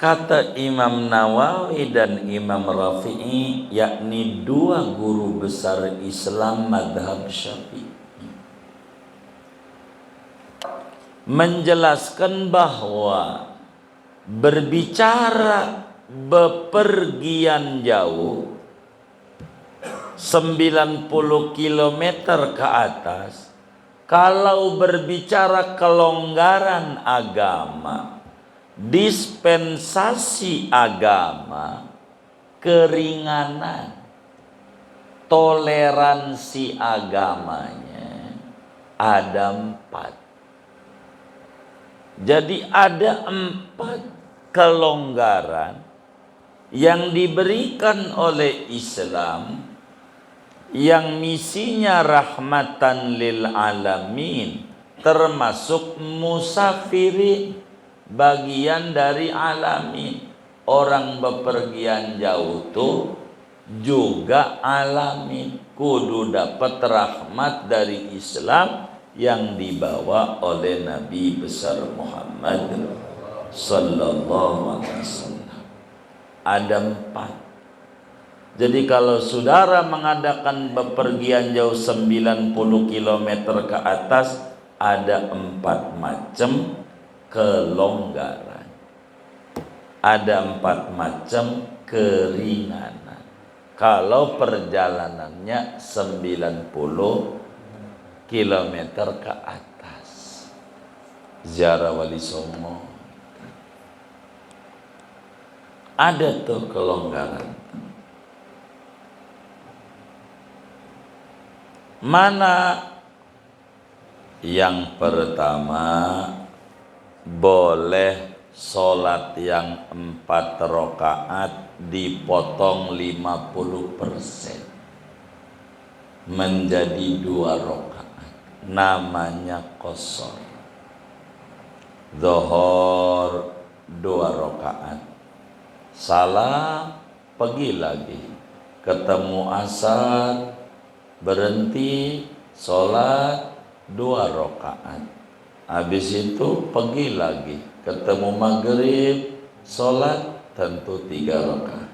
Kata Imam Nawawi dan Imam Rafi'i, yakni dua guru besar Islam madhab Syafi'i, menjelaskan bahwa berbicara bepergian jauh 90 km ke atas, kalau berbicara kelonggaran agama, dispensasi agama, keringanan, toleransi agamanya ada 4. Jadi ada 4 kelonggaran yang diberikan oleh Islam, yang misinya rahmatan lil alamin, termasuk musafirin, bagian dari alamin. Orang bepergian jauh tuh juga alamin, kudu dapat rahmat dari Islam yang dibawa oleh Nabi besar Muhammad sallallahu alaihi wasallam. Ada 4. Jadi kalau saudara mengadakan bepergian jauh 90 km ke atas, ada 4 macam kelonggaran, ada 4 macam keringanan kalau perjalanannya 90 km ke atas. Ziarah Wali Songo ada tuh kelonggaran. Mana? Yang pertama, boleh sholat yang 4 rakaat dipotong 50% menjadi 2 rakaat, namanya qashar. Zuhur 2 rakaat, salam, pergi lagi, ketemu asar, berhenti, sholat 2 rakaat, habis itu pergi lagi, ketemu maghrib, sholat tentu 3 rakaat,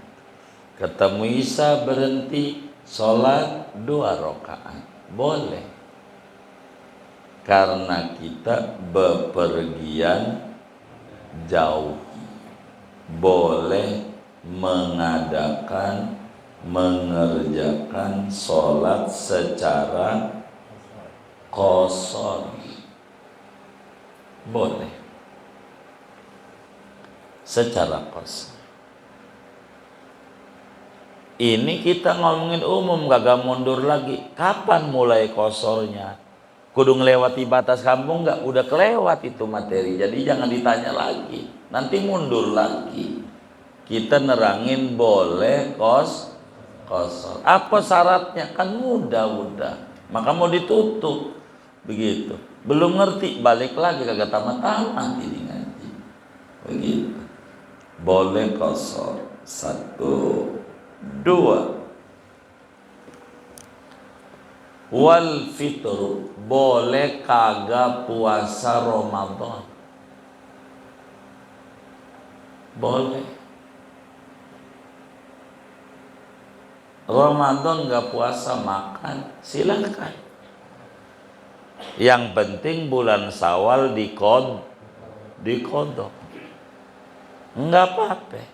ketemu isya, berhenti, sholat 2 rakaat. Boleh, karena kita bepergian jauh, boleh mengerjakan sholat secara qashar, boleh secara qashar. Ini kita ngomongin umum, kagak mundur lagi. Kapan mulai qasharnya? Kudu ngelewati batas kampung nggak? Udah kelewat itu materi, jadi jangan ditanya lagi, nanti mundur lagi. Kita nerangin boleh qashar. Apa syaratnya? Kan mudah, maka mau ditutup begitu. Belum ngerti, balik lagi, kagak tamat-tamat ini ngaji begitu. Boleh qashar. 1, 2. Wal fitru, boleh kagak puasa Ramadan. Boleh. Ramadan gak puasa, makan, silakan. Yang penting bulan Syawal dikodok, enggak apa-apa.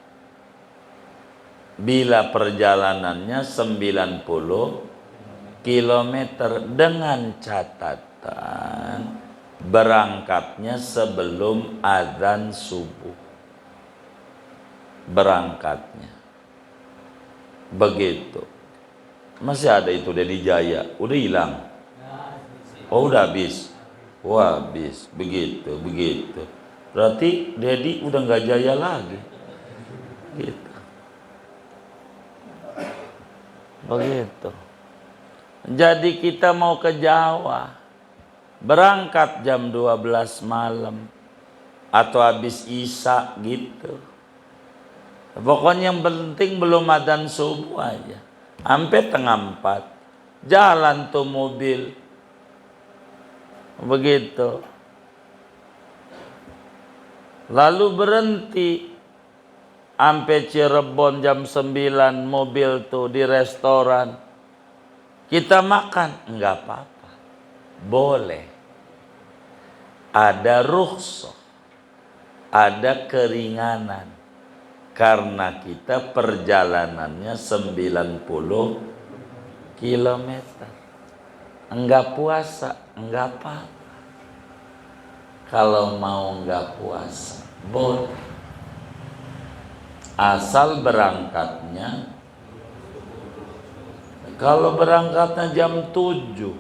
Bila perjalanannya 90 km, dengan catatan berangkatnya sebelum azan subuh. Berangkatnya begitu. Masih ada itu Dedi Jaya, udah hilang. Oh udah habis. Wah habis. Begitu. Berarti Dedi udah nggak jaya lagi. Gitu. Begitu. Jadi kita mau ke Jawa, berangkat jam 12 malam atau habis isya gitu. Pokoknya yang penting belum adzan subuh aja. Sampai 3:30 jalan tuh mobil. Begitu. Lalu berhenti Ampe Cirebon jam 9 mobil tuh di restoran. Kita makan, enggak apa-apa. Boleh. Ada rukhsah. Ada keringanan. Karena kita perjalanannya 90 kilometer. Enggak puasa, enggak apa-apa. Kalau mau enggak puasa, boleh. Asal berangkatnya, kalau berangkatnya jam 7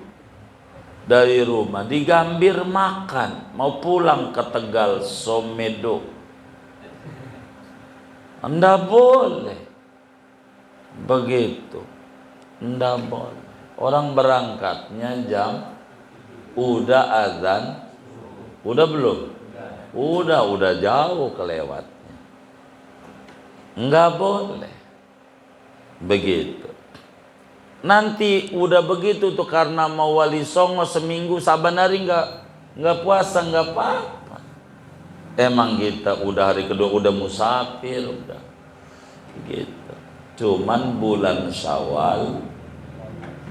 dari rumah, di Gambir makan, mau pulang ke Tegal, Somedo, Anda boleh. Begitu, Anda boleh. Orang berangkatnya jam, udah azan, udah belum? Udah jauh kelewat. Enggak boleh. Begitu. Nanti udah begitu tuh karena mau wali songo seminggu saban hari enggak puasa, enggak apa-apa. Emang kita udah hari kedua udah musafir, udah gitu. Cuman bulan Syawal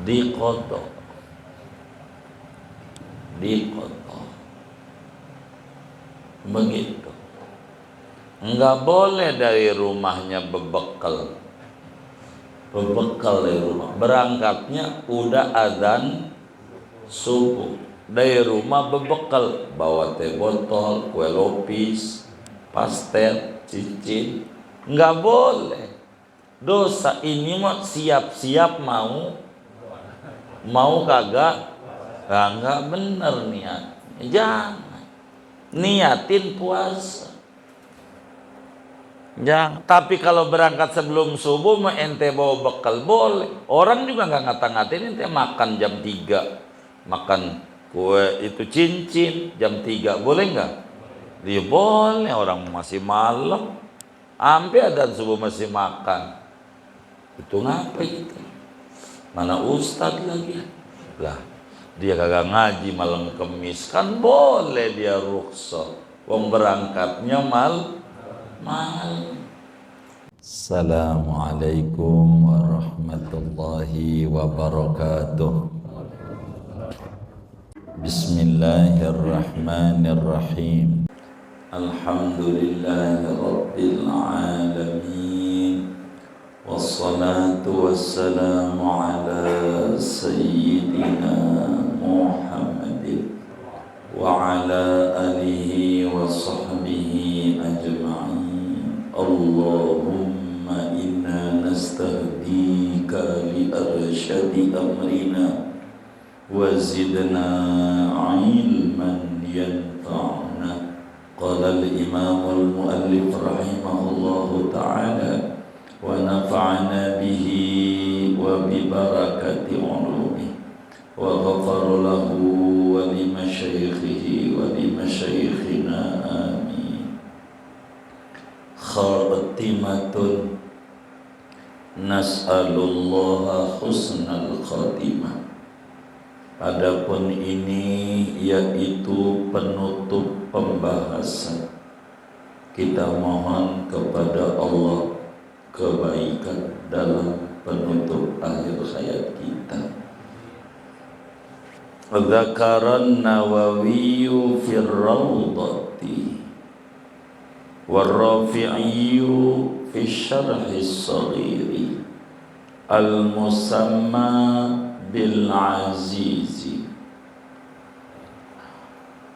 diqodho. Begitu. Enggak boleh dari rumahnya bebekal dari rumah. Berangkatnya udah azan subuh. Dari rumah bebekal, bawa teh botol, kue lopis, pastel, cincin. Enggak boleh. Dosa ini mah siap-siap mau kagak. Enggak bener niat. Jangan niatin puasa. Jangan. Tapi kalau berangkat sebelum subuh mah ente bawa bekal boleh. Orang juga nggak ngata-ngatain ente makan jam 3, makan kue itu cincin jam 3 boleh nggak? Dia boleh, orang masih malam. Sampai adzan subuh masih makan. Itu ngapa itu? Mana ustad lagi? Lah, dia kagak ngaji malam Kemis kan boleh dia rukhsah. Wong berangkatnya malam. Assalamualaikum warahmatullahi wabarakatuh. Bismillahirrahmanirrahim. Alhamdulillahi rabbil alamin. Wassalatu wassalamu ala sayyidina Muhammadin wa ala alihi wa sahbihi ajma'in. Allahumma inna nastahdika li arsyadi amrina wa zidna ilman yanfa'na. Qala al-imam al-muallif rahimahullahu ta'ala wa nafa'na bihi wa bi barakati ulumi wa ghafara lahu wa li masyaikhihi wa li masyaikhina amin. Khatimatun, nas'alullaha husnal khatimah. Adapun ini yaitu penutup pembahasan. Kita mohon kepada Allah kebaikan dalam penutup akhir hayat kita. Dzakaran Nawawi fi Rawdati والرافعي في الشرح الصغير المسمى بالعزيز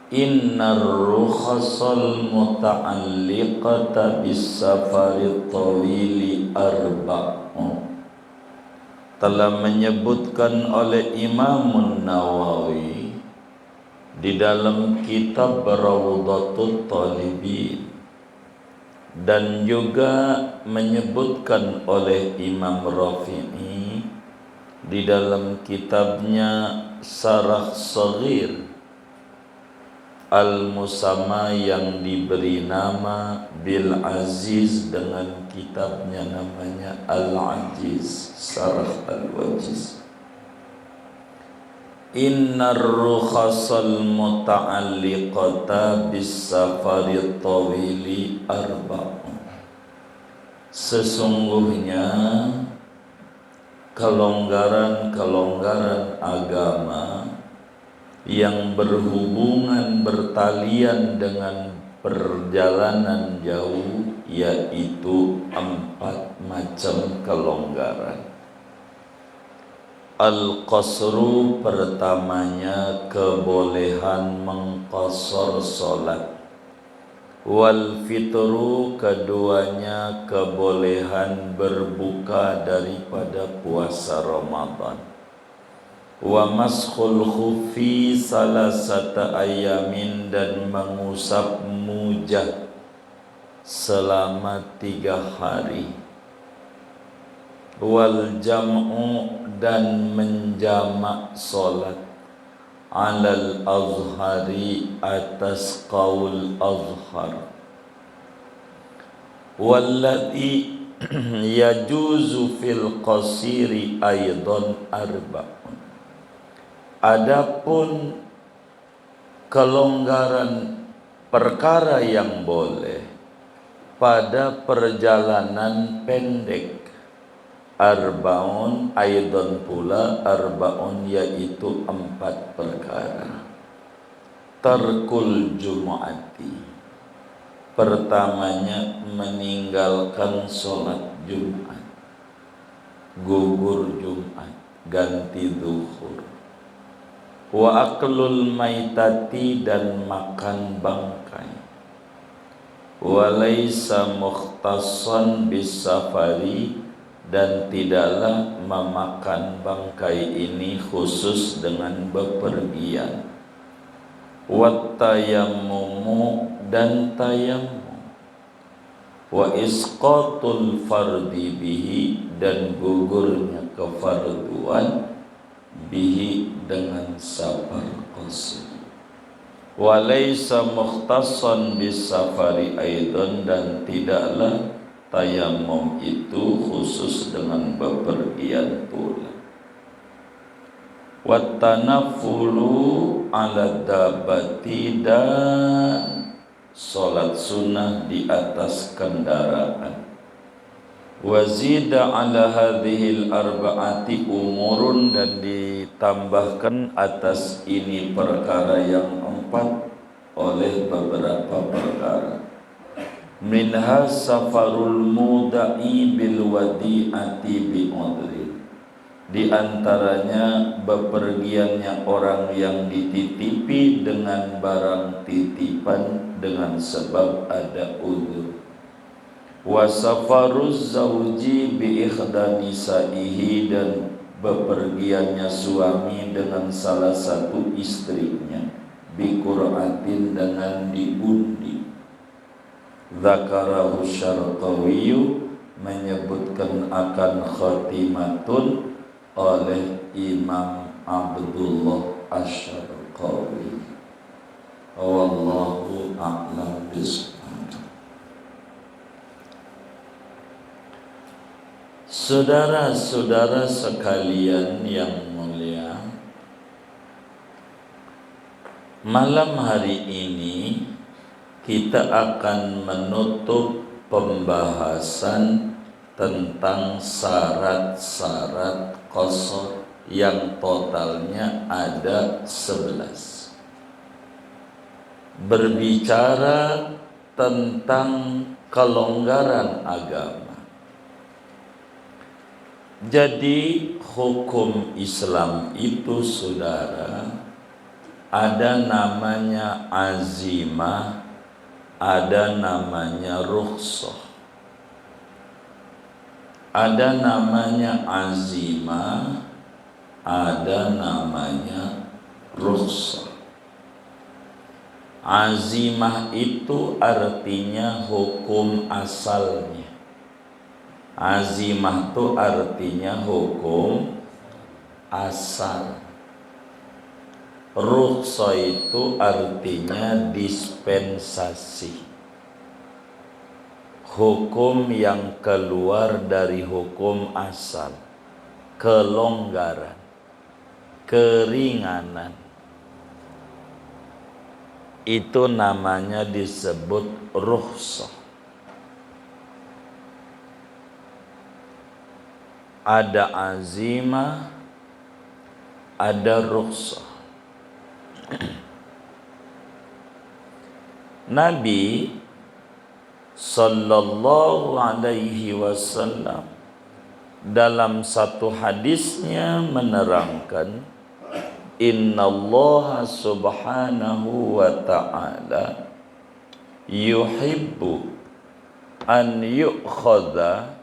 إن الرخص المتعلقة بالسفر الطويل أربع. Telah menyebutkan oleh Imam Nawawi di dalam kitab Rawdatul Talibin, dan juga menyebutkan oleh Imam Rafi'i di dalam kitabnya Syarah Shaghir Al-Musamma yang diberi nama Bil Aziz, dengan kitabnya namanya Al-Ajiz, Syarah Al-Wajiz. Innar rukhasal muta'alliqata bis safari tawili arba'un. Sesungguhnya kelonggaran-kelonggaran agama yang berhubungan bertalian dengan perjalanan jauh, yaitu 4 macam kelonggaran. Al-qasru pertamanya kebolehan mengqasar salat. Wal fitru keduanya kebolehan berbuka daripada puasa Ramadan. Wa maskhul khufi salasata ayamin dan mengusap mujah selama 3 hari. Wal jam'u dan menjamak solat alal azhari atas qaul azhar. Wallati yajuzu fil qasiri aidan arba'un. Adapun kelonggaran perkara yang boleh pada perjalanan pendek, arbaun aidan pula, arbaun yaitu 4 perkara. Tarkul jumu'ati, pertamanya meninggalkan sholat Jumat, gugur Jumat, ganti zuhur. Wa aklul maitati dan makan bangkai. Wa laisa mukhtassan bisafari dan tidaklah memakan bangkai ini khusus dengan bepergian. Wa tayammumu dan tayammum. Wa isqatul fardi bihi dan gugurnya kefarduan bihi dengan safar qasr. Wa laisa mukhtassan bisafari aidan dan tidaklah tayammum itu khusus dengan bepergian pula. Wa tanafulu ala dabati dan salat sunnah di atas kendaraan. Wazida ala hadhil arba'ati umurun dan ditambahkan atas ini perkara yang 4 oleh beberapa perkara. Minha safarul muda'i bil wadi'ati bi udri. Di antaranya bepergiannya orang yang dititipi dengan barang titipan dengan sebab ada udzur. Wa safaruz zauji bi ikhda nisaihi dan bepergiannya suami dengan salah satu istrinya, bi qur'atin dengan diundi. Dzakarahu Syarqawiyyu menyebutkan akan khatimatun oleh Imam Abdullah Asy-Syarqawi. Wallahu a'lam bishawab. Saudara-saudara sekalian yang mulia, malam hari ini kita akan menutup pembahasan tentang syarat-syarat qasar yang totalnya ada 11. Berbicara tentang kelonggaran agama. Jadi hukum Islam itu saudara, ada namanya azimah, ada namanya rukhsah. Ada namanya azimah, ada namanya rukhsah. Azimah itu artinya hukum asalnya. Azimah itu artinya hukum asal. Rukhsah itu artinya dispensasi. Hukum yang keluar dari hukum asal. Kelonggaran, keringanan. Itu namanya disebut rukhsah. ada azimah, ada rukhsah. Nabi sallallahu alaihi wasallam dalam satu hadisnya menerangkan, innallaha subhanahu wa ta'ala yuhibbu an yu'khadha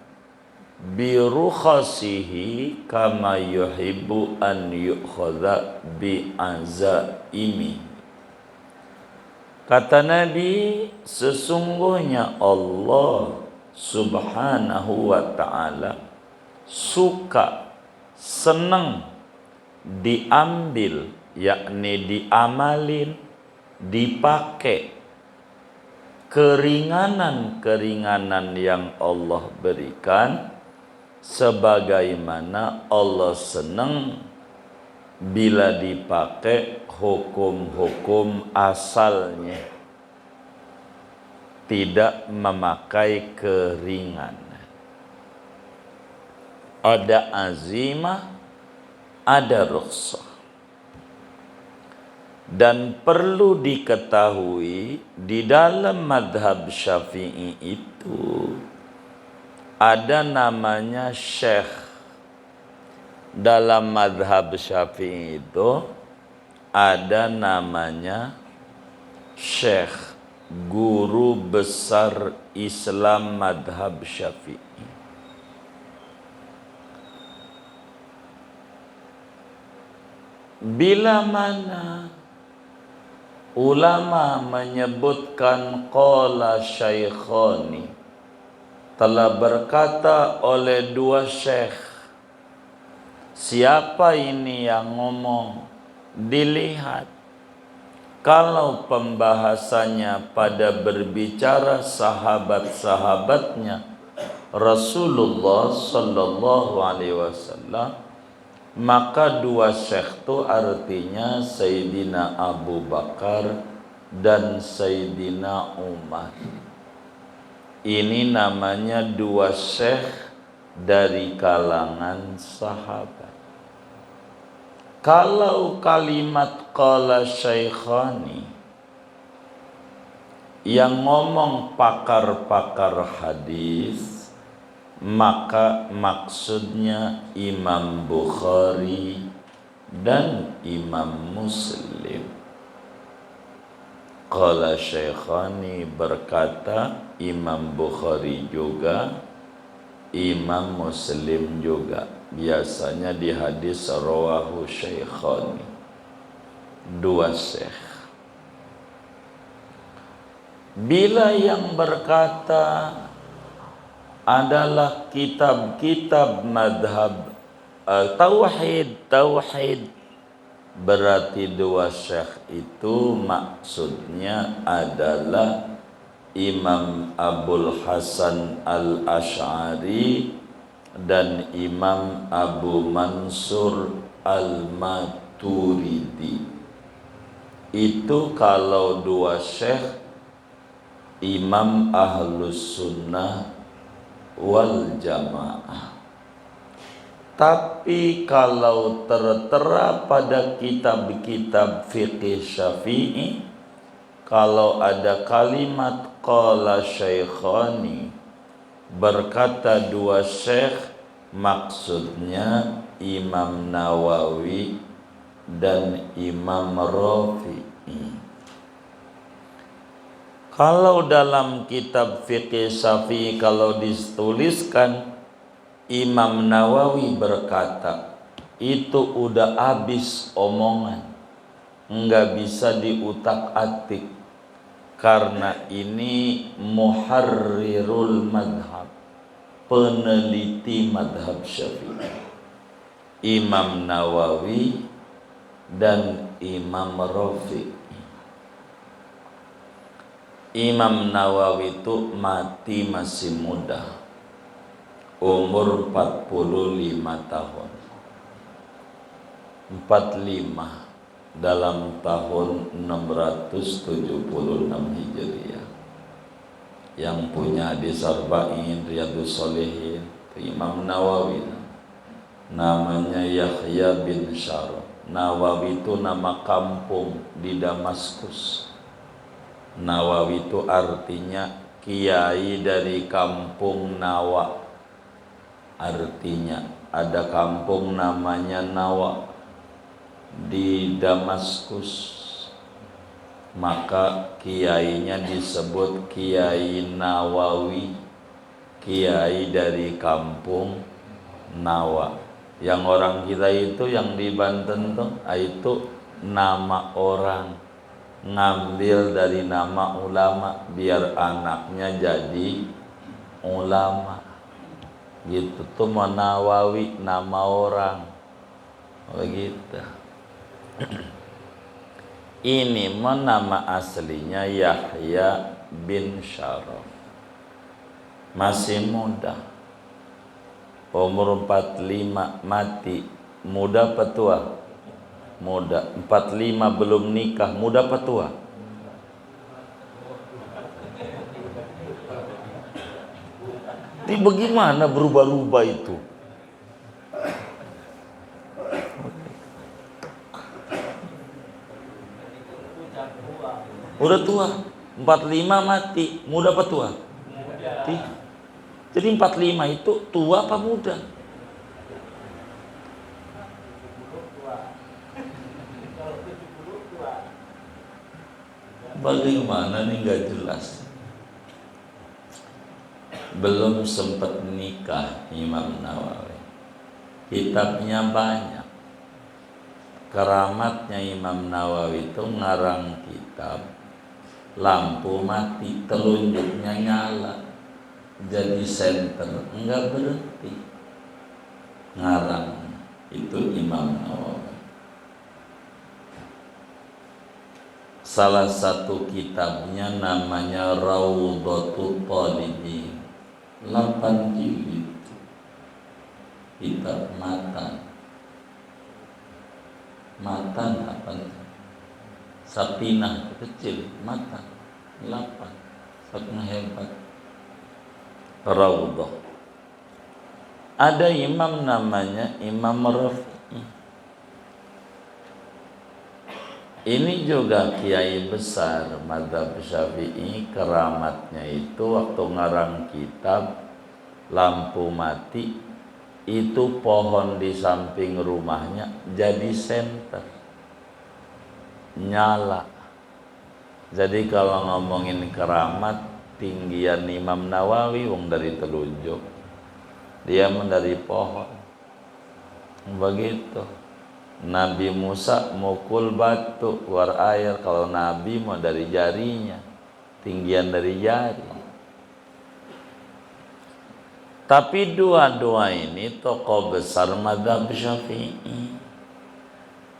bi rukhasihi kama yuhibbu an yu'khadha bi azaimi. Kata Nabi, sesungguhnya Allah subhanahu wa ta'ala suka, senang diambil, yakni diamalin, dipakai keringanan-keringanan yang Allah berikan, sebagaimana Allah senang bila dipakai hukum-hukum asalnya, tidak memakai keringanan. Ada azimah, ada rukhsah. Dan perlu diketahui di dalam madhab Syafi'i itu ada namanya syekh. Dalam madhab Syafi'i itu ada namanya syekh, guru besar Islam madhab Syafi'i. Bila mana ulama menyebutkan qala syaikhani, telah berkata oleh dua syekh, siapa ini yang ngomong? Dilihat. Kalau pembahasannya pada berbicara sahabat-sahabatnya Rasulullah sallallahu alaihi wasallam, maka dua syekh itu artinya Sayyidina Abu Bakar dan Sayyidina Umar. Ini namanya dua syekh dari kalangan sahabat. Kalau kalimat qala syaikhani yang ngomong pakar-pakar hadis, maka maksudnya Imam Bukhari dan Imam Muslim. Qala syaikhani berkata Imam Bukhari juga, Imam Muslim juga. Biasanya di hadis rawahu syaikhani, dua syekh. Bila yang berkata adalah kitab-kitab madhab tauhid, berarti dua syekh itu maksudnya adalah Imam Abul Hasan Al-Ash'ari dan Imam Abu Mansur Al-Maturidi. Itu kalau dua syekh Imam Ahlus Sunnah wal Jamaah. Tapi kalau tertera pada kitab-kitab fikih Syafi'i, kalau ada kalimat qala syaikhani, berkata dua syekh, maksudnya Imam Nawawi dan Imam Rafi'i. Kalau dalam kitab fikih Syafi'i kalau dituliskan Imam Nawawi berkata, itu udah habis omongan, enggak bisa diutak-atik, karena ini muharrirul madhab, peneliti madhab Syafi'i, Imam Nawawi dan Imam Rafi'i. Imam Nawawi itu mati masih muda, umur 45 tahun, 45 dalam tahun 676 Hijriah. Yang punya hadis Arba'in, Riyadus Shalihin, Imam Nawawi. namanya Yahya bin Syaraf. Nawawi itu nama kampung di Damaskus. Nawawi itu artinya kiai dari kampung Nawa. Artinya ada kampung namanya Nawa di Damaskus, maka kiainya disebut Kiai Nawawi, kiai dari kampung Nawa. Yang orang kita itu yang di Banten tuh itu nama orang, ngambil dari nama ulama biar anaknya jadi ulama gitu tuh. Nawawi nama orang begitu. Ini nama aslinya Yahya bin Syaraf, masih muda, umur 45 mati. Muda apa tua? Muda. 45 belum nikah, muda apa tua? Ini bagaimana berubah-ubah itu? Udah tua, 45 mati, muda apa tua? Muda. Jadi 45 itu tua apa muda? Bagaimana nih, gak jelas. Belum sempat nikah Imam Nawawi. Kitabnya banyak. Keramatnya Imam Nawawi itu ngarang kitab, lampu mati, telunjuknya nyala, jadi senter, enggak berhenti ngarang. Itu Imam Nawawi. Salah satu kitabnya namanya Raudhatul Talibin, 8 jilid, kitab matan. Matan apa? Sapinah kecil, matan 8, sangat hebat. Raudhah. Ada imam namanya Imam Rafi'i. Ini juga kiai besar mazhab Syafi'i. Keramatnya itu waktu ngarang kitab lampu mati, itu pohon di samping rumahnya jadi senter, nyala. Jadi kalau ngomongin keramat, tinggian Imam Nawawi wong dari telunjuk, dia dari pohon. Begitu. Nabi Musa mukul batu keluar air, kalau Nabi mau dari jarinya, tinggian dari jari. Tapi dua-dua ini tokoh besar mazhab Syafi'i.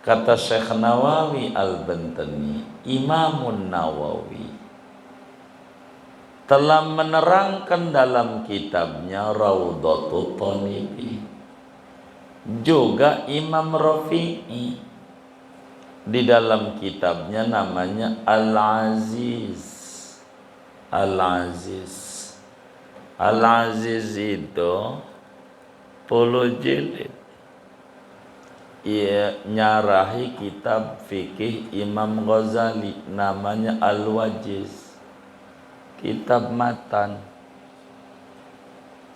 Kata Syekh Nawawi Al-Bantani, Imamun Nawawi telah menerangkan dalam kitabnya Raudhatul Talibin. Juga Imam Rafi'i di dalam kitabnya namanya Al-Aziz. Al-Aziz. Al-Aziz itu 10 jilid. Ia nyarahi kitab fikih Imam Ghazali namanya Al-Wajiz. Kitab matan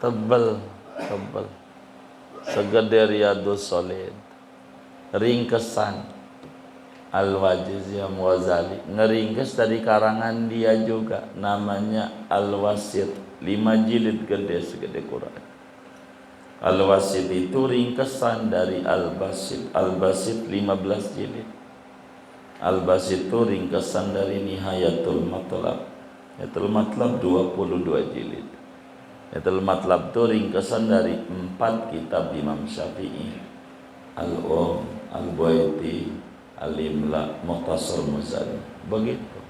tebel segede Riyadhus Shalihin. Ringkesan Al-Wajiz Imam Ghazali ngeringkes dari karangan dia juga namanya Al-Wasit, 5 jilid gede segede Quran. Al-Wasit itu ringkesan dari Al-Basit. Al-Basit 15 jilid. Al-Basit itu ringkesan dari Nihayatul Matlab. Nihayatul Matlab 22 jilid. Nihayatul Matlab itu ringkesan dari 4 kitab Imam Syafi'i. Al-Baiti, Al-Imla, Mukhtasar Muzani. Begitu.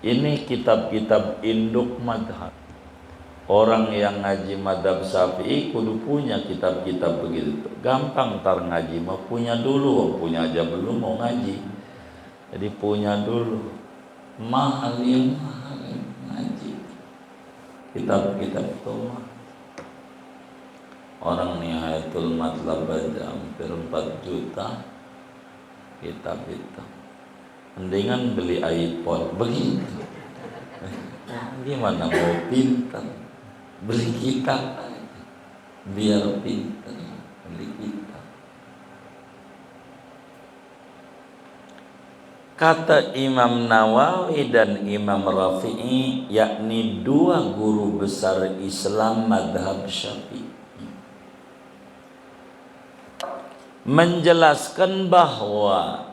Ini kitab-kitab induk madhab. Orang yang ngaji madhab Syafi'i kudu punya kitab-kitab begitu. Gampang tar ngaji, mau punya dulu, punya aja belum mau ngaji. Jadi punya dulu. Mahal yang mahal ngaji. Kitab-kitab itu mahal. Orang Nihayatul Fatul Matlab aja hampir 4 juta kitab itu. Mendingan beli iPhone begitu. Gimana mau pintar? Beli kitab aja. Biar pintar beli kitab. Kata Imam Nawawi dan Imam Rafi'i, yakni dua guru besar Islam madhab Syafi'i, menjelaskan bahwa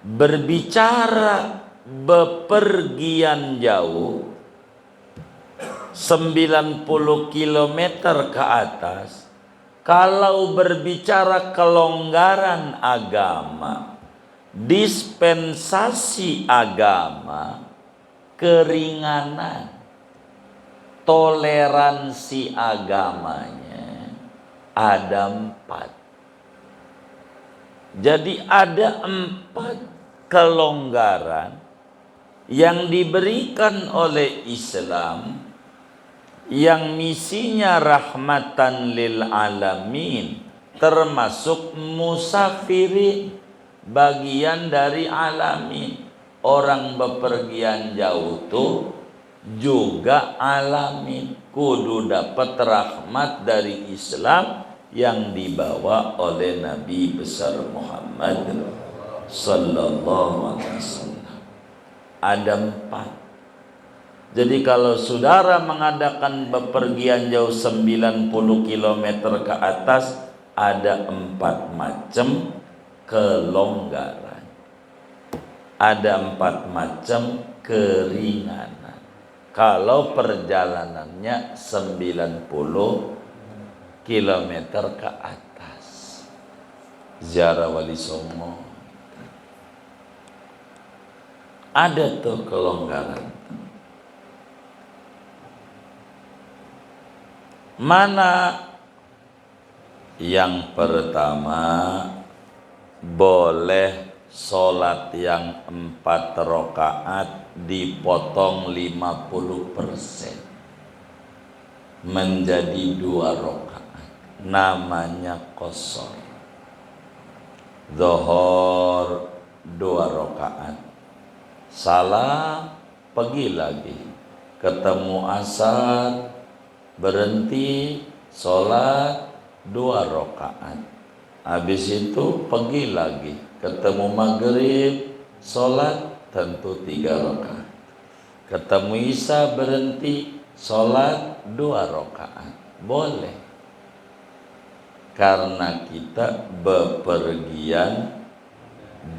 berbicara bepergian jauh 90 km ke atas, kalau berbicara kelonggaran agama, dispensasi agama, keringanan, toleransi agamanya ada 4. Jadi ada 4 kelonggaran yang diberikan oleh Islam, yang misinya rahmatan lil alamin, termasuk musafirin, bagian dari alamin. Orang bepergian jauh tuh juga alamin, kudu dapat rahmat dari Islam yang dibawa oleh Nabi besar Muhammad sallallahu alaihi wasallam. Ada 4. Jadi kalau saudara mengadakan bepergian jauh 90 km ke atas, ada 4 macam kelonggaran, ada 4 macam keringanan kalau perjalanannya 90 kilometer ke atas. Ziarah Wali Songo ada tuh kelonggaran. Mana? Yang pertama, boleh sholat yang 4 rakaat dipotong 50% menjadi 2 rakaat. Namanya qashar. Zuhur 2 rakaat, salam, pergi lagi, ketemu asar, berhenti, sholat 2 rakaat. Habis itu pergi lagi, ketemu maghrib, sholat tentu 3 rakaat. Ketemu isya, berhenti, sholat 2 rakaat. Boleh. Karena kita bepergian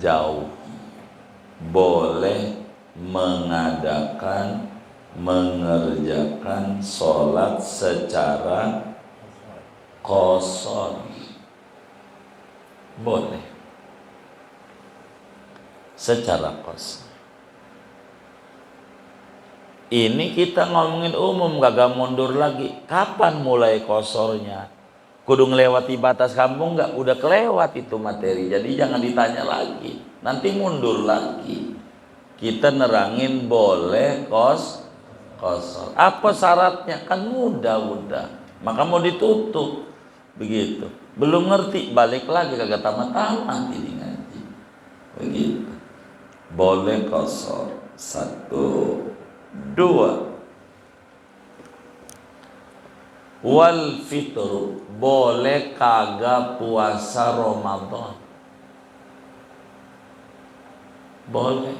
jauh, boleh mengerjakan sholat secara qashar. Boleh secara qashar. Ini kita ngomongin umum, kagak mundur lagi. Kapan mulai qasharnya? Kudu ngelewati batas kampung nggak? Udah kelewat itu materi. Jadi jangan ditanya lagi, nanti mundur lagi. Kita nerangin boleh qashar. Apa syaratnya? Kan mudah udah. Maka mau ditutup begitu. Belum ngerti, balik lagi, kagak tamat-tamat ini ngaji. Begitu. Boleh qashar. 1, 2. Wal fitru, boleh kagak puasa Ramadan. Boleh.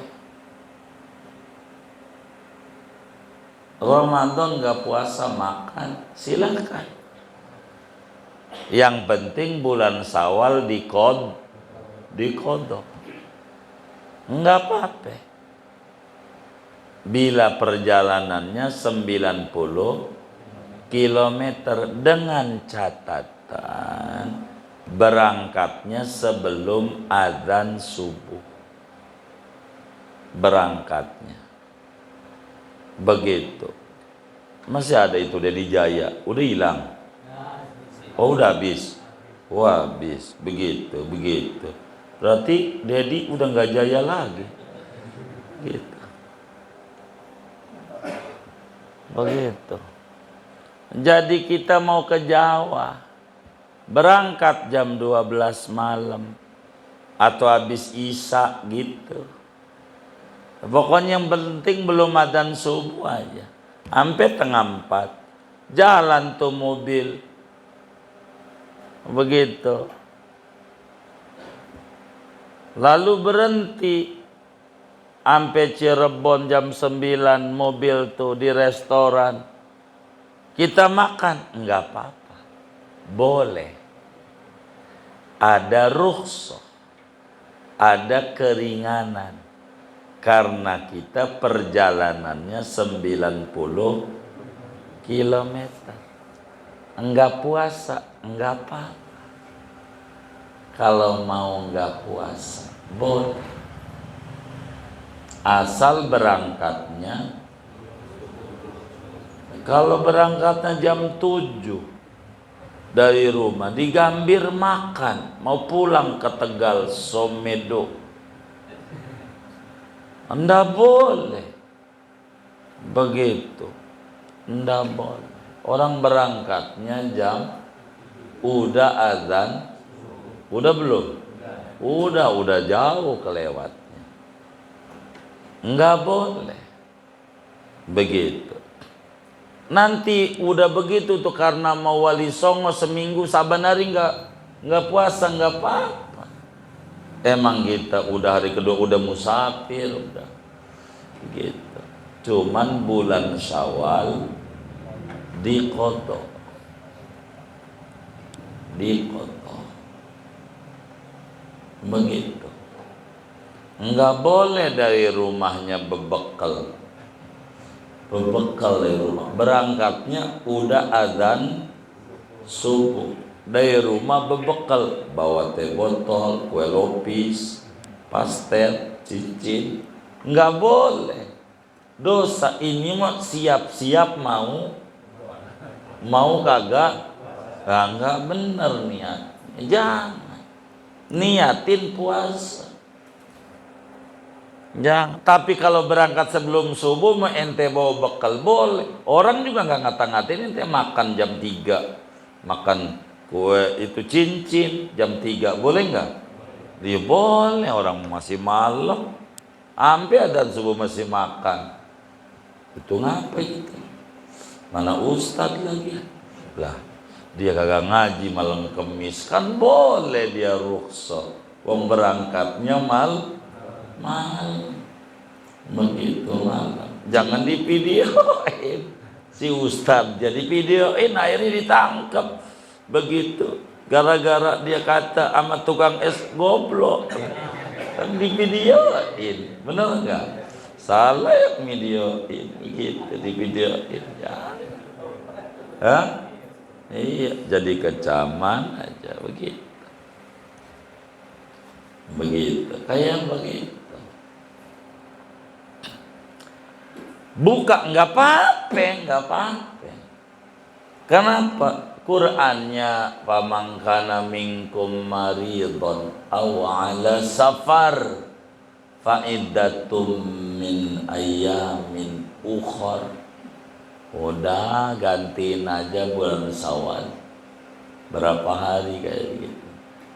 Ramadan gak puasa, makan, silakan. Yang penting bulan Syawal dikodok. Enggak apa-apa. Bila perjalanannya 90 kilometer, dengan catatan berangkatnya sebelum azan subuh. Berangkatnya begitu. Masih ada itu Dedi Jaya, udah hilang. Oh udah habis. Wah habis. Begitu. Berarti Dedi udah nggak jaya lagi. Gitu. Begitu. Jadi kita mau ke Jawa, berangkat jam 12 malam atau habis isya gitu. Pokoknya yang penting belum adzan subuh aja. Sampai tengah 4 jalan tuh mobil. Begitu. Lalu berhenti sampai Cirebon jam 9 mobil tuh di restoran. Kita makan, enggak apa-apa. Boleh. Ada rukhsah. Ada keringanan. Karena kita perjalanannya 90 kilometer. Enggak puasa, enggak apa-apa. Kalau mau enggak puasa, boleh. Asal berangkatnya, kalau berangkatnya jam 7 dari rumah, di Gambir makan, mau pulang ke Tegal, Somedo, enggak boleh. Begitu, enggak boleh. Orang berangkatnya jam, udah azan, udah belum? Udah jauh kelewat. Enggak boleh. Begitu. Nanti udah begitu tuh karena mau wali songo seminggu saban hari enggak puasa, enggak apa-apa. Emang kita udah hari kedua udah musafir udah. Gitu. Cuman bulan Syawal diqodho. Begitu. Enggak boleh dari rumahnya bebekal dari rumah. Berangkatnya udah azan subuh. Dari rumah bebekal, bawa teh botol, kue lopis, pastel, cincin. Enggak boleh. Dosa ini mah siap-siap mau kagak. Enggak bener niat. Jangan niatin puasa. Jangan. Tapi kalau berangkat sebelum subuh mau ente bawa bekal boleh. Orang juga nggak ngata-ngatain ente makan jam 3, makan kue itu cincin jam 3 boleh nggak? Dia boleh, orang masih malam. Sampai adzan subuh masih makan. Itu ngapain itu? Mana ustadz lagi? Lah, dia kagak ngaji malam Kemis kan boleh dia rukhsah. Wong berangkatnya malam. Begitu malam. Jangan divideoin. Si ustadz jadi videoin, akhirnya ditangkap. Begitu. Gara-gara dia kata sama tukang es goblok. Kan divideoin. Bener enggak? Salah ya videoin. Gitu divideoin. Ya. Hah? Iya, jadi kecaman aja begitu. Kayak begitu. Buka enggak apa-apa. Kenapa? Qur'annya pamangkana minkum maridon aw ala safar fa'iddatum min ayyamin ukhar. Udah gantiin aja bulan Syawal. Berapa hari kayak gitu.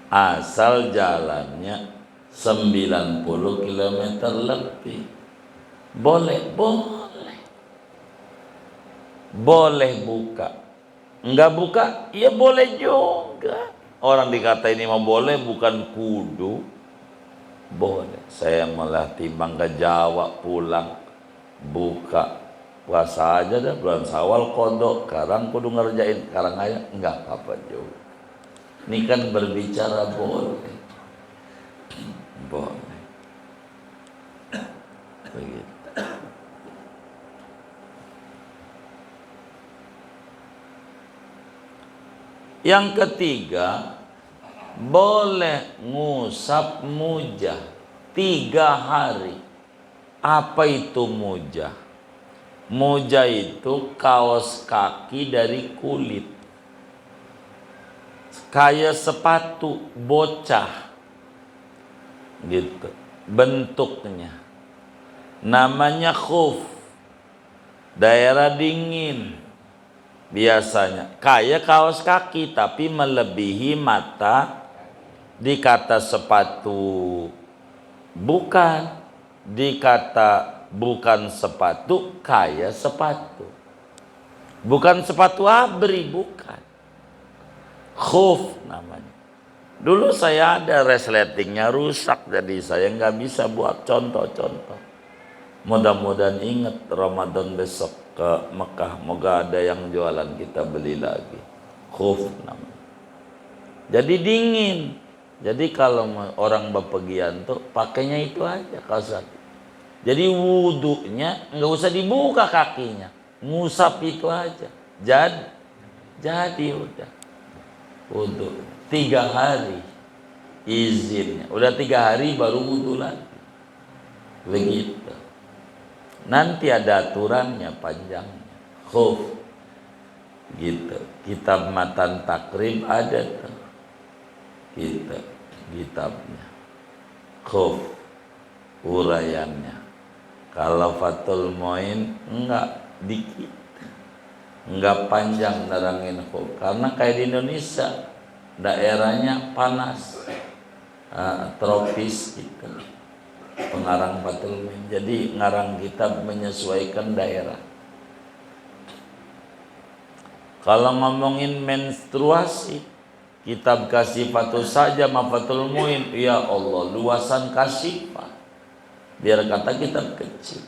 Asal jalannya 90 km lebih. Boleh buka. Enggak buka, ya boleh juga. Orang dikata ini mau boleh bukan kudu. Boleh. Saya malah timbang ke Jawa pulang buka puasa aja dah bulan Syawal kodok. Sekarang kudu ngerjain sekarang aja enggak apa-apa juga. Ini kan berbicara boleh. Begitu. Yang ketiga, boleh ngusap mujah 3 hari. Apa itu mujah? Mujah itu kaos kaki dari kulit. Kayak sepatu bocah. Gitu. Bentuknya. Namanya khuf. Daerah dingin. biasanya kayak kaos kaki tapi melebihi mata. Dikata sepatu bukan, dikata bukan sepatu kayak sepatu, bukan sepatu abri, bukan. Khuf namanya. Dulu saya ada resletingnya rusak, jadi saya nggak bisa buat contoh-contoh. Mudah-mudahan ingat Ramadan besok ke Mekah, moga ada yang jualan, kita beli lagi. Khuf namanya. Jadi dingin. Jadi kalau orang bepergian tuh pakainya itu aja kaos kaki. Jadi wudhunya nggak usah dibuka kakinya, ngusap itu aja. Jadi udah wudhu 3 hari izinnya. Udah 3 hari baru wudhu lagi. Begitu. Nanti ada aturannya panjangnya. Khuf. Gitu. Kitab Matan Takrib ada tuh. Kitabnya. Khuf. Uraiannya. Kalau Fathul Muin enggak, dikit. Enggak panjang nerangin khuf. Karena kayak di Indonesia daerahnya panas, tropis gitu. Pengarang Fathul Muin. Jadi ngarang kitab menyesuaikan daerah. Kalau ngomongin menstruasi, kitab Kasifatus saja Fathul Muin, ya Allah, luasan Kasifah. Biar kata kitab kecil.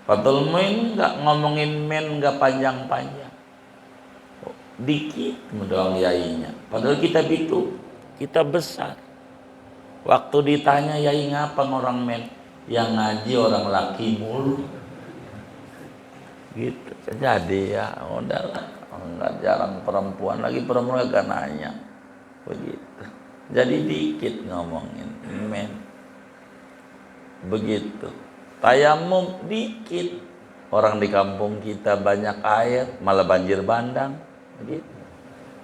Fathul Muin nggak ngomongin nggak panjang-panjang, dikit doang yainya. Padahal kitab itu kitab besar. Waktu ditanya yai ngapa orang men, yang ngaji orang laki mulu. Gitu. Jadi ya udahlah, nggak jarang perempuan, lagi perempuan gak nanya. Begitu. Jadi dikit ngomongin men. Begitu. Tayamum dikit. Orang di kampung kita banyak ayat, malah banjir bandang.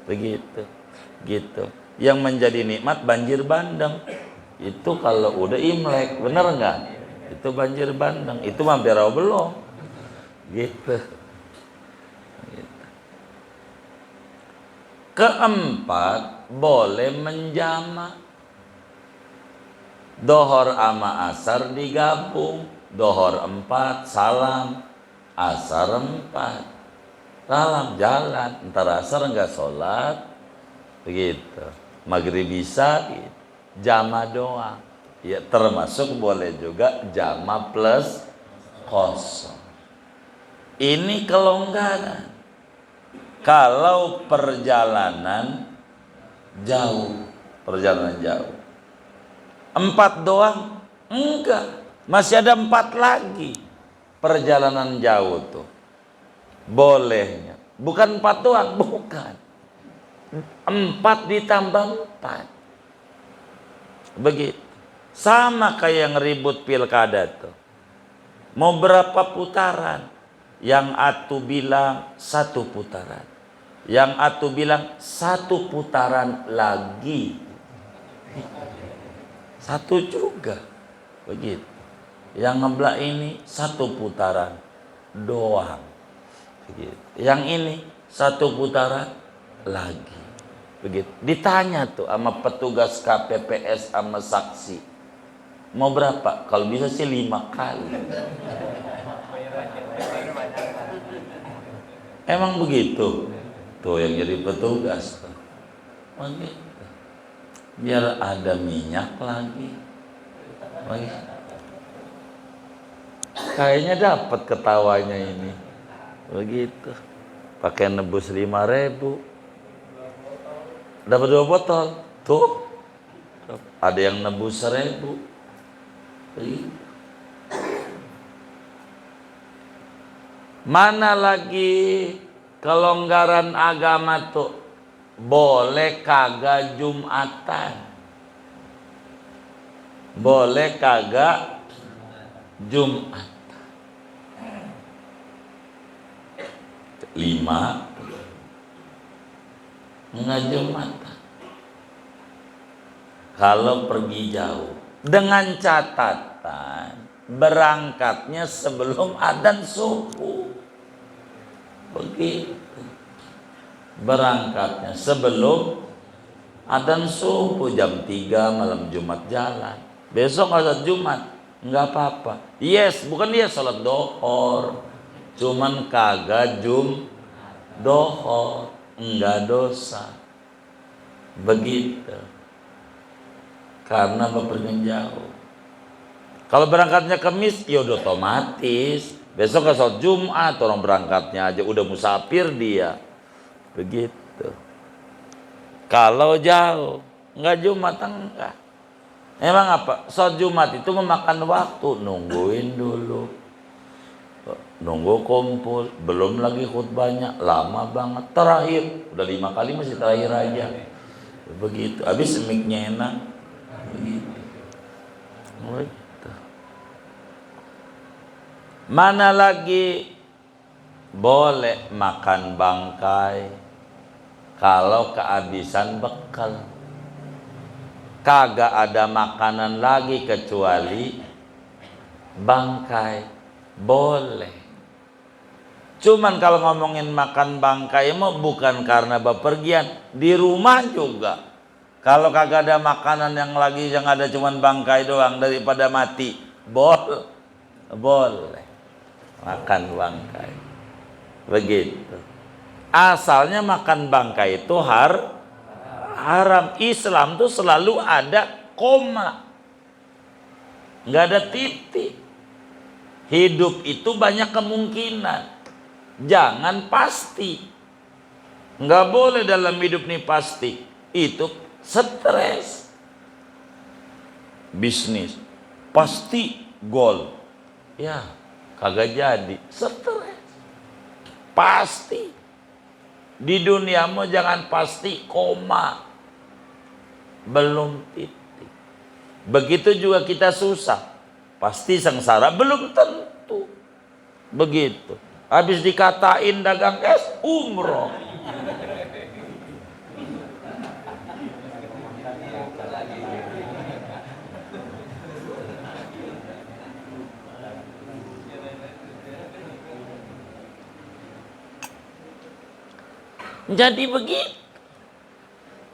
Begitu. Gitu. Yang menjadi nikmat banjir bandang. Itu kalau udah Imlek, bener nggak? Itu banjir bandang. Itu mampir belum. Gitu. Keempat, boleh menjamak. Dohor ama asar digabung. Dohor 4, salam. Asar 4, salam, jalan. Ntar asar enggak sholat. Begitu. Maghrib bisa gitu. Jama doang. Ya termasuk boleh juga jama plus kosong. Ini kelonggaran. Kalau perjalanan jauh. 4 doang? Enggak. Masih ada 4 lagi. Perjalanan jauh tuh. Bolehnya. Bukan 4 doang, bukan. 4 ditambah 4. Begitu. Sama kayak yang ribut pilkada tuh. Mau berapa putaran? Yang atu bilang 1 putaran. Yang atu bilang 1 putaran lagi. 1 juga. Begitu. Yang ngeblak ini 1 putaran doang. Begitu. Yang ini 1 putaran lagi. Begitu. Ditanya tuh sama petugas KPPS sama saksi. Mau berapa? Kalau bisa sih 5 kali. Emang begitu? Tuh yang jadi petugas tuh. Begitu. Biar ada minyak lagi. Begitu. Kayaknya dapat ketawanya ini. Begitu. Pakai nebus 5.000. Dapat 2 botol. Tuh. Ada yang nebus 1.000. Begitu. Mana lagi kelonggaran agama tuh? Boleh kagak Jumatan. Boleh kagak Jumat. 5 enggak Jumatan. Kalau pergi jauh, dengan catatan berangkatnya sebelum adzan subuh. Begitu. Berangkatnya sebelum adzan subuh jam 3 malam Jumat jalan. Besok azan Jumat, nggak apa-apa. Yes, bukan dia sholat dohor, cuman kagak dohor, enggak dosa. Begitu. Karena bepergian jauh. Kalau berangkatnya Kamis, ya udah otomatis. Besok ke sholat Jumat, orang berangkatnya aja udah musafir dia. Begitu. Kalau jauh, enggak Jumat enggak. Emang apa? Sholat Jumat itu memakan waktu, nungguin dulu. Nunggu kumpul, belum lagi khutbahnya, lama banget. Terakhir, udah 5 kali masih terakhir aja. Begitu, habis mic-nya enak. Begitu. Mana lagi boleh makan bangkai kalau kehabisan bekal. Kagak ada makanan lagi kecuali bangkai. Boleh. Cuman kalau ngomongin makan bangkai mah bukan karena bepergian, di rumah juga. Kalau kagak ada makanan yang ada cuman bangkai doang daripada mati, boleh makan bangkai. Begitu. Asalnya makan bangkai itu haram. Islam tuh selalu ada koma, nggak ada titik. Hidup itu banyak kemungkinan, jangan pasti. Nggak boleh dalam hidup nih pasti. Itu stres. Bisnis pasti gol, ya kagak jadi, stres. Pasti. Di dunia mau jangan pasti koma, belum titik. Begitu juga kita susah, pasti sengsara, belum tentu. Begitu. Habis dikatain dagang es, umroh. Jadi begitu.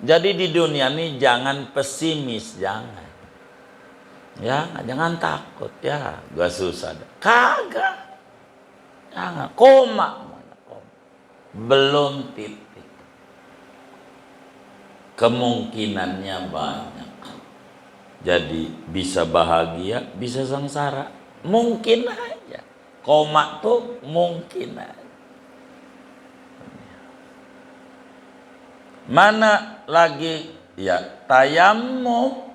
Jadi di dunia ini jangan pesimis, jangan. Ya, jangan takut ya, gak susah. Kagak. Jangan koma. Belum titik. Kemungkinannya banyak. Jadi bisa bahagia, bisa sengsara. Mungkin aja. Koma tuh mungkin aja. Mana lagi? Ya, tayamum.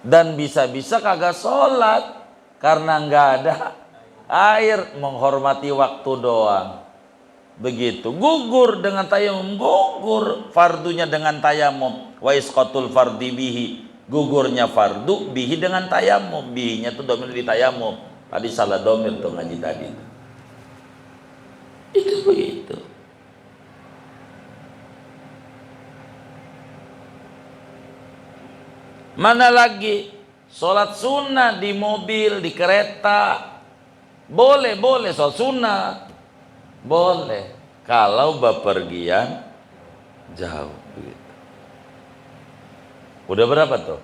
Dan bisa-bisa kagak sholat karena nggak ada air, menghormati waktu doang. Begitu. Gugur dengan tayamum, gugur fardunya dengan tayamum. Wa isqatul fardi bihi. Gugurnya fardu bihi dengan tayamum. Bihinya tuh domir di tayamum. Tadi salah domir tuh ngaji tadi. Itu begitu. Mana lagi? Sholat sunnah di mobil, di kereta. Boleh sholat sunnah. Boleh. Kalau bepergian jauh. Begitu. Udah berapa tuh?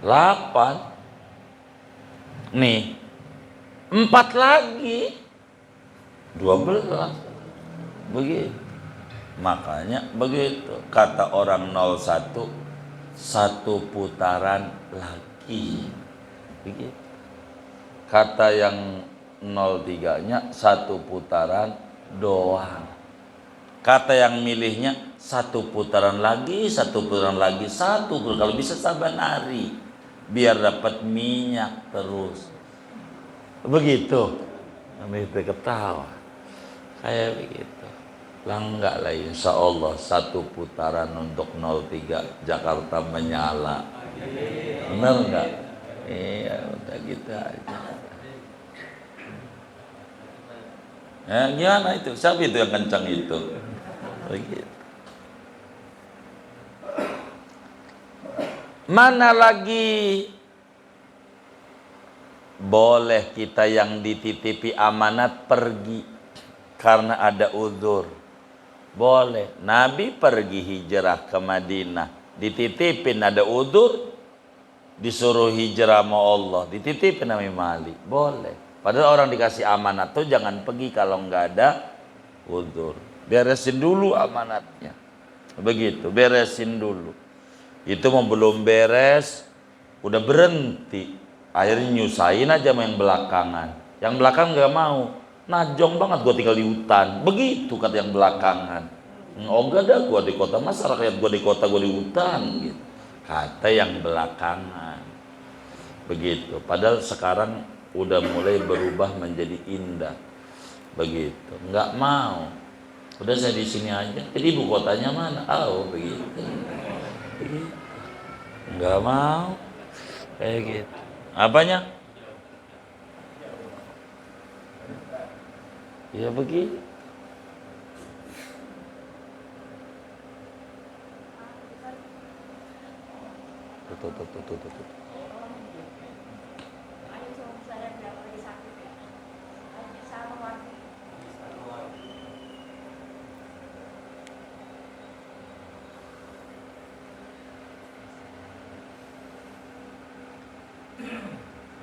8. Nih. 4 lagi. 12. Begitu. Makanya begitu. Kata orang 01. 1 putaran lagi. Begitu. Kata yang 03-nya 1 putaran doang. Kata yang milihnya 1 putaran lagi, 1 putaran lagi, 1 putaran. Kalau bisa saban hari, biar dapat minyak terus. Begitu. Kami ketawa. Kayak begitu. Enggak lah, insya Allah 1 putaran untuk 03 Jakarta menyala. Benar enggak? Iya, udah gitu aja. Ya, gimana itu? Siapa itu yang kencang itu? Begitu. Mana lagi boleh kita yang dititipi amanat pergi karena ada uzur. Boleh. Nabi pergi hijrah ke Madinah, dititipin ada uzur, disuruh hijrah sama Allah, dititipin Nabi Malik. Boleh. Padahal orang dikasih amanat tuh jangan pergi kalau nggak ada uzur. Beresin dulu amanatnya. Begitu, beresin dulu. Itu mau belum beres, udah berhenti. Akhirnya nyusahin aja sama yang belakangan. Yang belakang gak mau. Najong banget gue tinggal di hutan. Begitu kata yang belakangan. Oh enggak ada, gue di kota, masa rakyat gue di kota, gue di hutan gitu. Kata yang belakangan. Begitu. Padahal sekarang udah mulai berubah menjadi indah. Begitu. Nggak mau. Udah saya di sini aja. Jadi ibu kotanya mana? Oh begitu. Nggak mau. Kayak gitu. Apanya? Ya begitu. Tuh.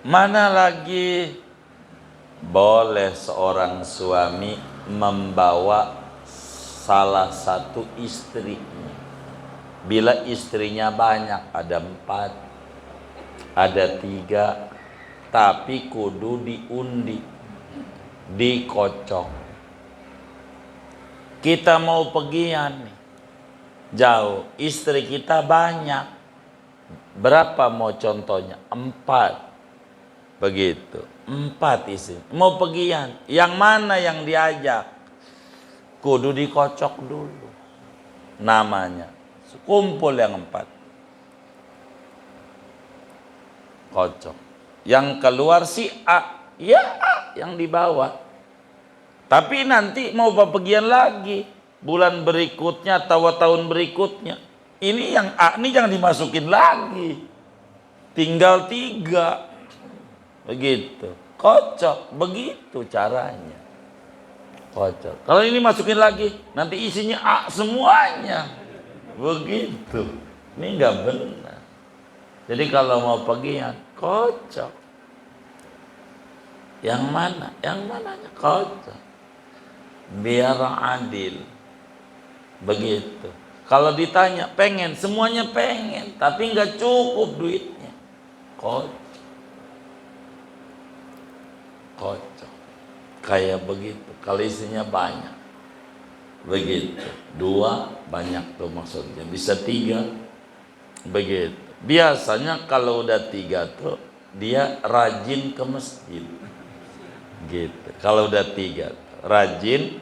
Mana lagi boleh seorang suami membawa salah satu istrinya. Bila istrinya banyak, ada 4, ada 3, tapi kudu diundi, dikocok. Kita mau pergian nih, jauh, istri kita banyak. Berapa mau contohnya? 4. Begitu, 4 istri mau pergian, yang mana yang diajak? Kudu dikocok dulu namanya, kumpul yang 4, kocok. Yang keluar si A, ya A yang dibawa. Tapi nanti mau bepergian lagi bulan berikutnya atau tahun berikutnya, ini yang A ini jangan dimasukin lagi, tinggal 3. Begitu, kocok, begitu caranya. Kocok. Kalau ini masukin lagi, nanti isinya A semuanya. Begitu. Ini nggak benar. Jadi kalau mau pergian, kocok. Yang mana? Yang mananya kocok. Biar adil. Begitu. Kalau ditanya, pengen, semuanya pengen, tapi nggak cukup duitnya. Kocok. Kayak begitu. Kalau isinya banyak, begitu. 2 banyak tuh maksudnya, bisa 3. Begitu. Biasanya kalau udah 3 tuh dia rajin ke masjid. Gitu. Kalau udah 3 rajin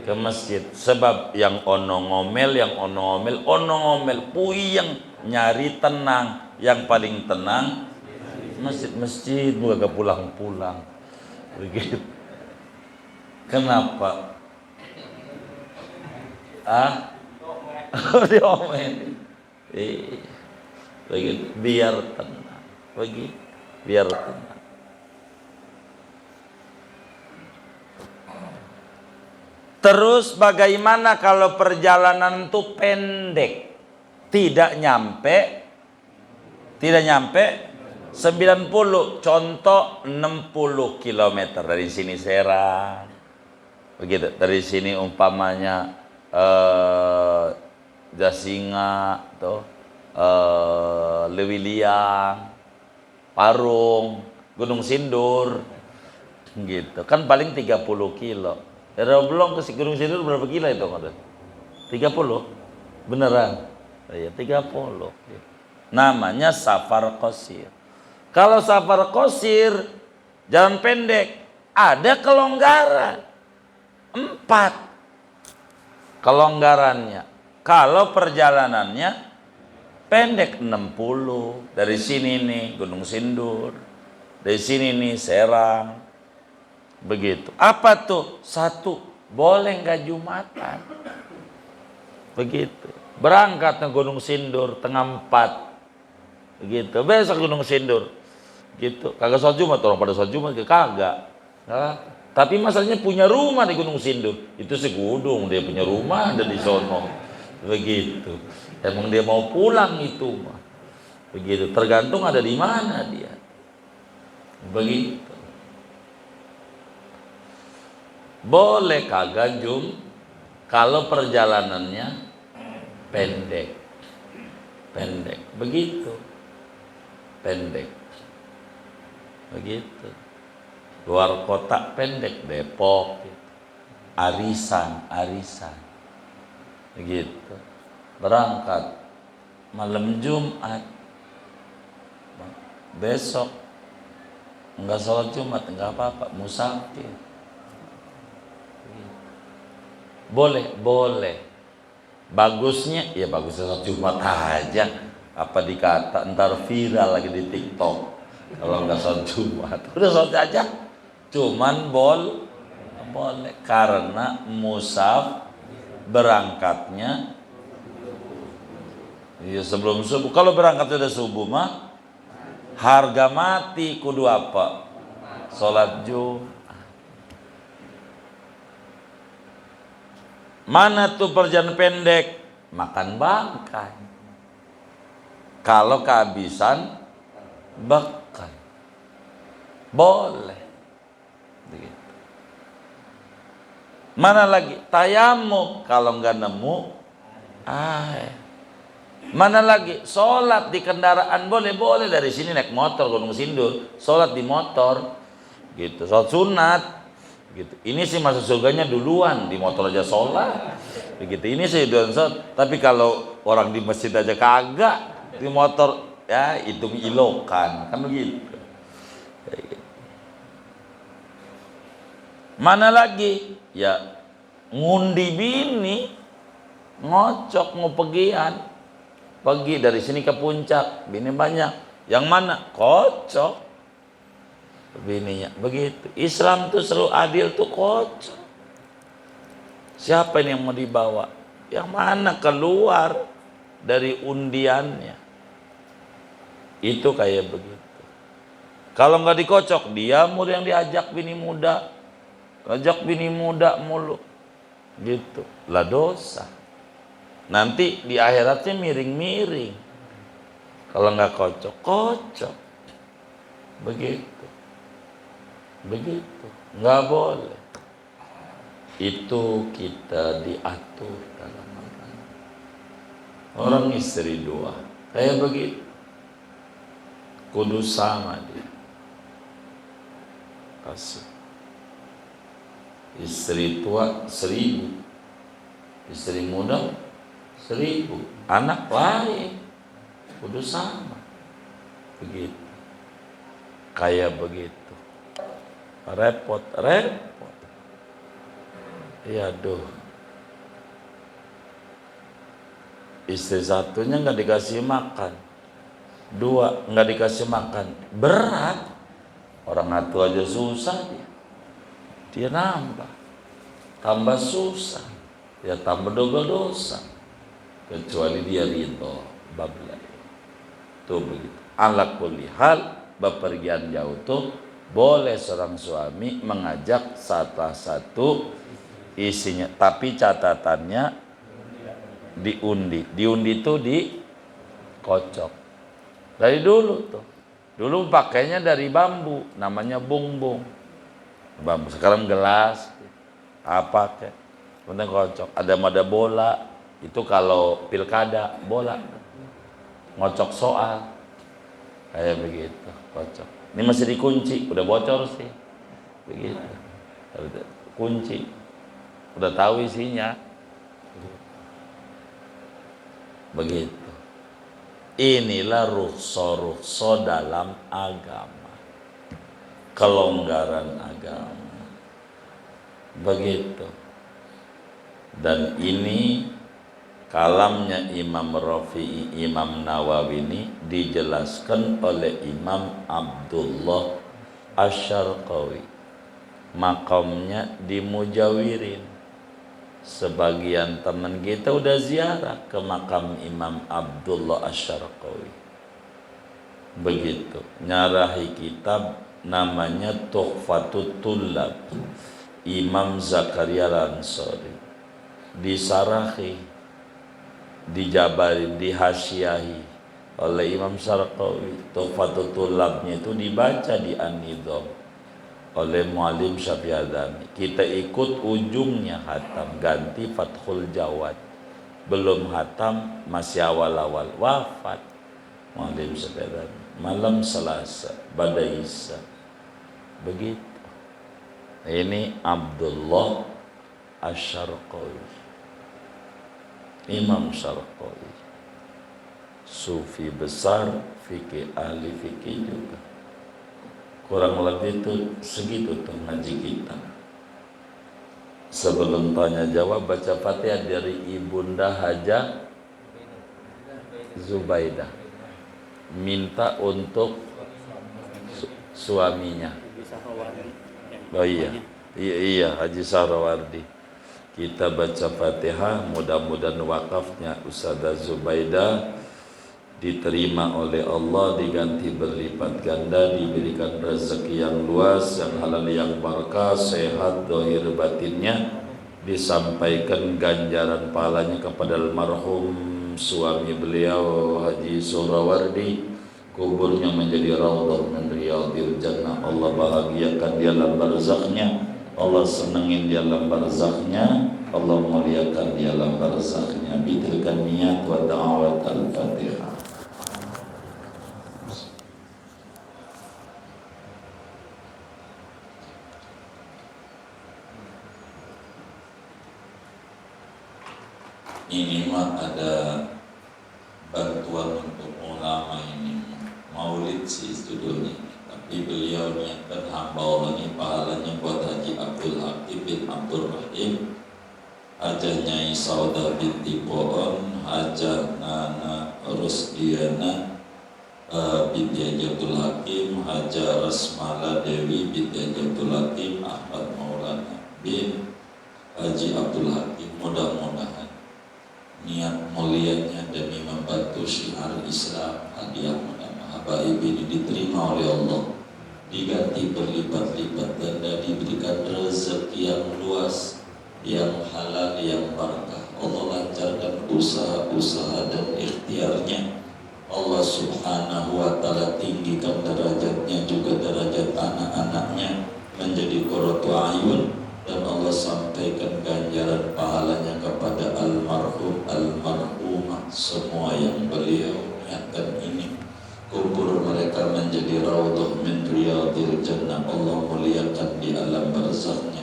ke masjid. Sebab yang ono ngomel, puyeng, nyari tenang. Yang paling tenang masjid, gak pulang-pulang. Begitu. Kenapa? Diomelin. Begitu. Biar tenang. Begitu. Biar tenang. Terus bagaimana kalau perjalanan itu pendek? Tidak nyampe 90, contoh 60 km dari sini Serang. Begitu, dari sini umpamanya Jasinga tuh, Lewiliang, Parung, Gunung Sindur. Gitu. Kan paling 30 kilo. Belum ke Gunung Sindur berapa kilo itu? 30? Beneran? Iya, 30. Namanya safar qasir. Kalau safar qasir, jalan pendek, ada kelonggaran. 4 kelonggarannya. Kalau perjalanannya pendek 60. Dari sini nih Gunung Sindur, dari sini nih Serang. Begitu. Apa tuh? 1, boleh nggak Jumatan? Begitu. Berangkat ke Gunung Sindur tengah 4. Begitu. Besok Gunung Sindur. gitu. Kagak sholat Jumat, orang pada sholat Jumat kagak. Nah, tapi masalahnya punya rumah di Gunung Sindur. Itu segudung, dia punya rumah ada di sono. Begitu. Emang dia mau pulang itu mah. Begitu. Tergantung ada di mana dia. Begitu. Boleh kagak kalau perjalanannya pendek. Pendek. Begitu. Pendek. Begitu. Luar kota pendek, Depok, arisan, begitu. Berangkat malam Jumat, besok enggak sholat Jumat, enggak apa-apa, musafir. Boleh. Bagusnya, ya bagusnya sholat Jumat aja. Apa dikata, ntar viral lagi di TikTok. Kalau enggak sholat Jumat, udah sholat aja. Cuman boleh karena musaf berangkatnya ya sebelum subuh. Kalau berangkat udah subuh mah harga mati kudu apa? Sholat Jumat. Mana tuh perjalanan pendek? Makan bangkai. Kalau kehabisan bekal boleh. Begitu. Mana lagi? Tayamum kalau nggak nemu Mana lagi? Sholat di kendaraan boleh dari sini naik motor Gunung Sindur, sholat di motor, gitu. Sholat sunat, gitu. Ini sih masuk surganya duluan, di motor aja sholat, begitu. Ini sih duluan sholat. Tapi kalau orang di masjid aja kagak, di motor ya hitung ilokan, kan begitu. Mana lagi? Ya ngundi bini, ngocok mau pergi dari sini ke puncak, bini banyak. Yang mana? Kocok bininya. Begitu. Islam tuh selalu adil tuh kocok. Siapa ini yang mau dibawa? Yang mana keluar dari undiannya? Itu kayak begitu. Kalau nggak dikocok, dia yang diajak bini muda. Ajak bini muda mulu. Gitu. Lah dosa. Nanti di akhiratnya miring-miring. Kalau nggak kocok. Begitu. Nggak boleh. Itu kita diatur dalam agama. Orang istri 2. Kayak begitu. Kudu sama dia. Kasih. Istri tua 1000, istri muda 1000, anak lain, kudu sama, begitu, kayak begitu, repot, ya istri satunya nggak dikasih makan, 2 nggak dikasih makan, berat, orang atu aja susah dia nambah, tambah susah, ya tambah double dosa, kecuali dia ridho, babla. Tuh begitu. Ala kulli hal, bepergian jauh tuh boleh seorang suami mengajak salah satu isinya, tapi catatannya diundi. Diundi itu dikocok. Dari dulu tuh. Dulu pakainya dari bambu, namanya bungbung. Bambu, sekarang gelas apa kayak penting kocok. Ada bola itu kalau pilkada bola ngocok soal kayak begitu, kocok. Ini masih dikunci, udah bocor sih begitu, kunci udah tahu isinya begitu. Inilah rukhsah dalam agama, kelonggaran agama, begitu. Dan ini kalamnya Imam Rafi'i, Imam Nawawi ini dijelaskan oleh Imam Abdullah Asy-Syarqawi. Makamnya di Mujawirin. Sebagian teman kita udah ziarah ke makam Imam Abdullah Asy-Syarqawi. begitu. Nyarahi kitab namanya Tuhfatut Tullab Imam Zakaria Al-Ansari, disarahi, dijabarin, dihasyiahi oleh Imam Syarqawi. Tuhfatut Tullabnya itu dibaca di An-Nidham oleh Muallim Syafi'adami. Kita ikut ujungnya hatam, ganti Fathul Jawad. Belum hatam, masih awal-awal, wafat Muallim Syafi'adami malam Selasa Badai Isya. Begitu. Ini Abdullah Asy-Syarqawi, Imam Syarqawi, sufi besar, fikih, ahli fikih juga. Kurang lebih itu segitu tuh ngaji kita. Sebelum tanya jawab, baca Fatihah dari Ibunda Haja Zubaidah, minta untuk suaminya. Oh iya, iya Haji Sahrawardi. Kita baca Fatihah, mudah-mudahan wakafnya Ustazah Zubaidah diterima oleh Allah, diganti berlipat ganda, diberikan rezeki yang luas, yang halal, yang barakah, sehat zahir batinnya, disampaikan ganjaran pahalanya kepada almarhum suami beliau Haji Sahrawardi, kuburnya menjadi raudhah min riyadil jannah. Allah bahagiakan dia dalam barzaknya, Allah senengin dia dalam barzaknya, Allah muliakan dia dalam barzaknya. Bitilkan niat wa da'awat al-Fatihah. Ini mah ada bantuan untuk ulama, ini maulid sih judulnya, tapi beliau niatkan hamba Allah ini pahalanya buat Haji Abdul Hakim bin Abdul Rahim, Hajah Nyai Saudah binti Poon, Hajah Nana Rusdiana binti Haji Abdul Hakim, Hajah Rasmala Dewi binti Haji Abdul Hakim, Ahmad Maulana bin Haji Abdul Hakim. Mudah-mudahan niat mulianya demi membantu syiar Islam, hadiah habaib ini diterima oleh Allah, diganti berlipat-lipat ganda, diberikan rezeki yang luas, yang halal, yang barakah. Allah lancarkan usaha-usaha dan ikhtiarnya. Allah Subhanahu wa ta'ala tinggikan derajatnya, juga derajat anak-anaknya menjadi qurratu ayun, dan Allah sampaikan ganjaran pahalanya kepada almarhum almarhumah semua yang beliau niatkan ini. Kubur mereka menjadi raudhah min riyadil jannah. Allah muliakan di alam barzahnya,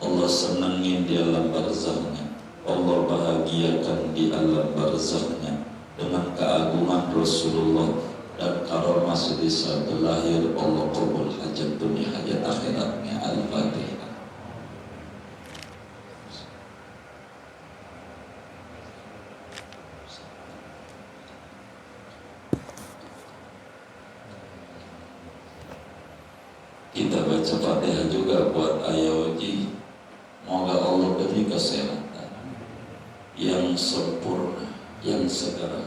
Allah senangin di alam barzahnya, Allah bahagiakan di alam barzahnya dengan keagungan Rasulullah dan karamah di saat lahir. Allah qabul hajat dunia hajat akhiratnya. Al-Fatihah. Kita baca Fatihah juga buat Ayaoji. Moga Allah beri kesehatan yang sempurna, yang segera.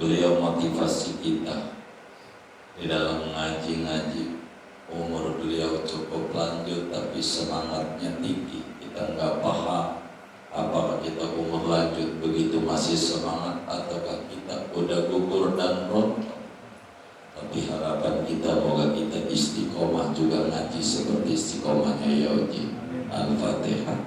Beliau motivasi kita di dalam ngaji-ngaji. Umur beliau cukup lanjut, tapi semangatnya tinggi. Kita nggak paham apakah kita umur lanjut begitu masih semangat, ataukah kita udah gugur dan rontok. Tapi harapan kita moga kita istiqomah juga ngaji seperti istiqomahnya Yaoji. Al-Fatihah.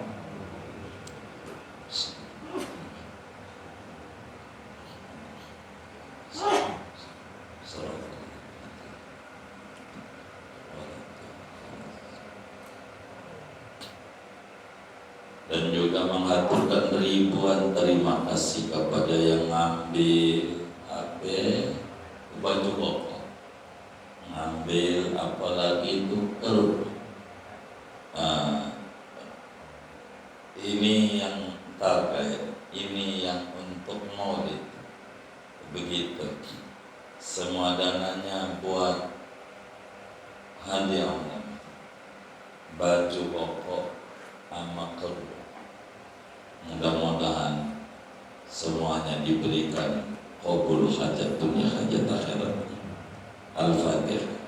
Dan juga mengaturkan ribuan terima kasih kepada yang ngambil baju koko, ngambil apalagi itu ini yang terkait, ini yang untuk maulid, begitu. Semua dananya buat hadiah umum, baju koko sama kerudung. Mudah-mudahan semuanya diberikan qabul hajat dunia hajat akhirat. Al-Fatihah.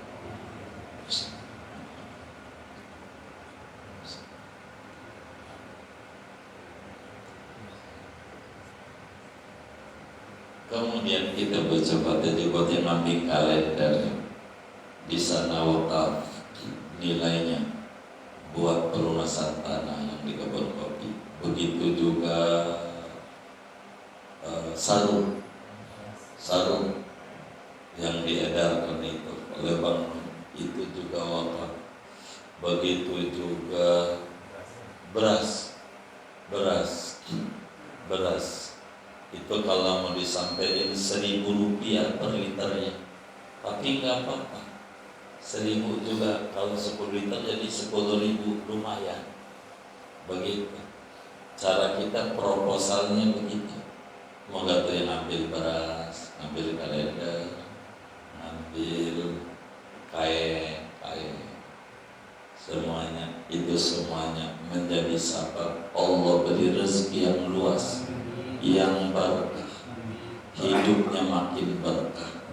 Kemudian kita baca pada juga yang ambil kalender di sana wakaf nilainya buat pelunasan tanah yang di kebun kopi. Begitu juga sarung yang diedarkan itu oleh bank itu juga wakaf. Begitu juga beras itu kalau mau disampaikan 1.000 rupiah per liternya, tapi nggak apa-apa, 1.000 juga kalau 10 liter jadi 10.000 lumayan. Begitu cara kita proposalnya begitu. Moga tuh yang ambil beras, ambil kalender, ambil kain, semuanya menjadi sabab Allah beri rezeki yang luas, yang berkah, hidupnya makin berkah,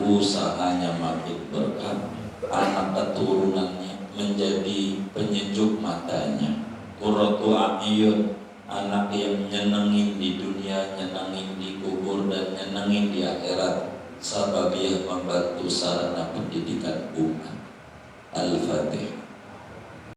usahanya makin berkah, anak keturunannya menjadi penyejuk matanya, qurratu a'yun, anak yang nyenengin di dunia, nyenengin di kubur, dan nyenengin di akhirat, sabab yang membantu sarana pendidikan umat. Al-Fatihah.